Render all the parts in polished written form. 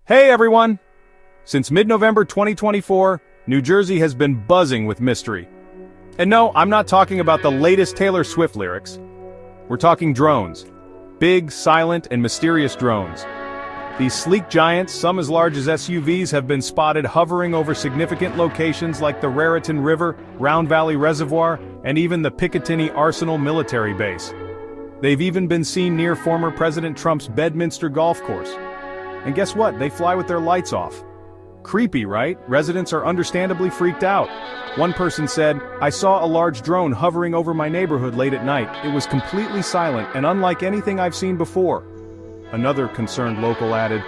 Hey everyone! Since mid-November 2024, New Jersey has been buzzing with mystery. And no, I'm not talking about the latest Taylor Swift lyrics. We're talking drones. Big, silent, and mysterious drones. These sleek giants, some as large as SUVs, have been spotted hovering over significant locations like the Raritan River, Round Valley Reservoir, and even the Picatinny Arsenal military base. They've even been seen near former President Trump's Bedminster golf course. And guess what? They fly with their lights off. Creepy, right? Residents are understandably freaked out. One person said, "I saw a large drone hovering over my neighborhood late at night. It was completely silent and unlike anything I've seen before." Another concerned local added,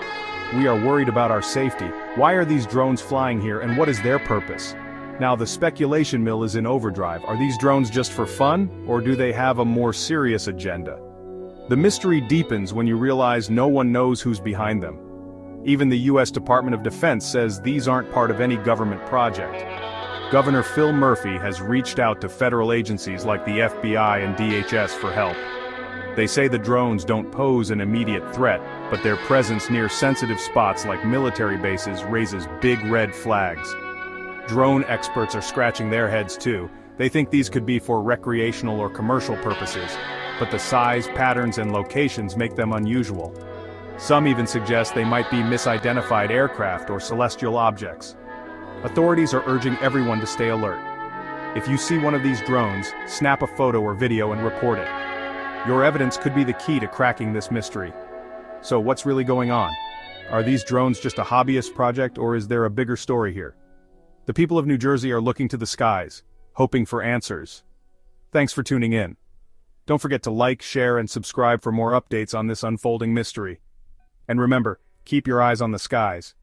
"We are worried about our safety. Why are these drones flying here and what is their purpose?" Now the speculation mill is in overdrive. Are these drones just for fun, or do they have a more serious agenda? The mystery deepens when you realize no one knows who's behind them. Even the U.S. Department of Defense says these aren't part of any government project. Governor Phil Murphy has reached out to federal agencies like the FBI and DHS for help. They say the drones don't pose an immediate threat, but their presence near sensitive spots like military bases raises big red flags. Drone experts are scratching their heads too. They think these could be for recreational or commercial purposes, but the size, patterns, and locations make them unusual. Some even suggest they might be misidentified aircraft or celestial objects. Authorities are urging everyone to stay alert. If you see one of these drones, snap a photo or video and report it. Your evidence could be the key to cracking this mystery. So what's really going on? Are these drones just a hobbyist project, or is there a bigger story here? The people of New Jersey are looking to the skies, hoping for answers. Thanks for tuning in. Don't forget to like, share, and subscribe for more updates on this unfolding mystery. And remember, keep your eyes on the skies.